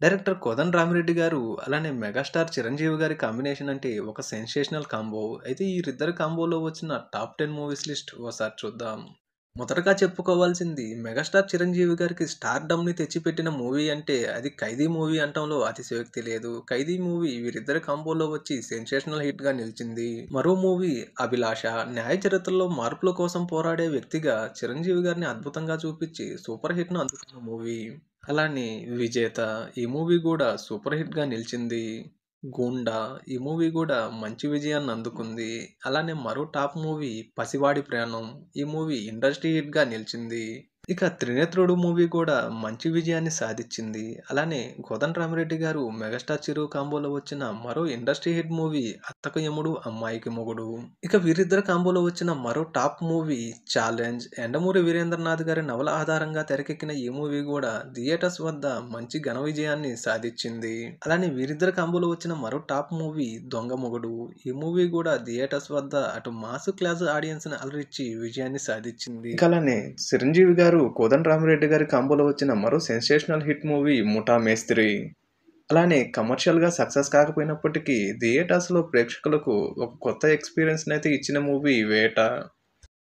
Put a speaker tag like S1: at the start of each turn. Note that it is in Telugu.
S1: డైరెక్టర్ కోదండ రామిరెడ్డి గారు, అలానే మెగాస్టార్ చిరంజీవి గారి కాంబినేషన్ అంటే ఒక సెన్సేషనల్ కాంబో. అయితే వీరిద్దరి కాంబోలో వచ్చిన టాప్ 10 మూవీస్ లిస్ట్ ఓసారి చూద్దాం. మొదటగా చెప్పుకోవాల్సింది మెగాస్టార్ చిరంజీవి గారికి స్టార్‌డమ్‌ని తెచ్చిపెట్టిన మూవీ అంటే అది 'ఖైదీ' మూవీ అనటంలో అతిశయోక్తి లేదు. 'ఖైదీ' మూవీ వీరిద్దరి కాంబోలో వచ్చి సెన్సేషనల్ హిట్‌గా నిలిచింది. మరో మూవీ 'అభిలాష' న్యాయ చరిత్రలో మార్పుల కోసం పోరాడే వ్యక్తిగా చిరంజీవి గారిని అద్భుతంగా చూపించి సూపర్ హిట్‌ను అందుకున్న మూవీ. అలానే 'విజేత' ఈ మూవీ గూడా సూపర్ హిట్‌గా నిలిచింది. 'గూండా' ఈ మూవీ గూడా మంచి విజయాన్ని అందుకుంది. అలానే మరో టాప్ మూవీ 'పసివాడి ప్రాణం' ఈ మూవీ ఇండస్ట్రీ హిట్‌గా నిలిచింది. ఇక 'త్రినేత్రుడు' మూవీ కూడా మంచి విజయాన్ని సాధిచ్చింది. అలానే కోదండ రామిరెడ్డి గారు మెగాస్టార్ చిరు కాంబోలో వచ్చిన మరో ఇండస్ట్రీ హిట్ మూవీ 'అత్తకు యముడు అమ్మాయికి మొగుడు'. ఇక వీరిద్దరి కాంబోలో వచ్చిన మరో top movie 'challenge' Yandamuri Veerendranath గారి నవల ఆధారంగా తెరకెక్కిన ఈ మూవీ కూడా థియేటర్స్ వద్ద మంచి ఘన విజయాన్ని సాధిచ్చింది. అలానే వీరిద్దరి కాంబోలో వచ్చిన మరో టాప్ మూవీ 'దొంగ మొగుడు' ఈ మూవీ కూడా థియేటర్స్ వద్ద అటు మాస్ క్లాస్ ఆడియన్స్‌ని అలరించి విజయాన్ని సాధిచ్చింది. ఇక అలానే చిరంజీవి గారు, కోదండ రామిరెడ్డి గారి కాంబోలో వచ్చిన మరో సెన్సేషనల్ హిట్ మూవీ 'ముఠా మేస్త్రి'. అలానే కమర్షియల్‌గా సక్సెస్ కాకపోయినప్పటికీ థియేటర్స్‌లో ప్రేక్షకులకు ఒక కొత్త ఎక్స్‌పీరియన్స్‌నైతే ఇచ్చిన మూవీ 'వేట'.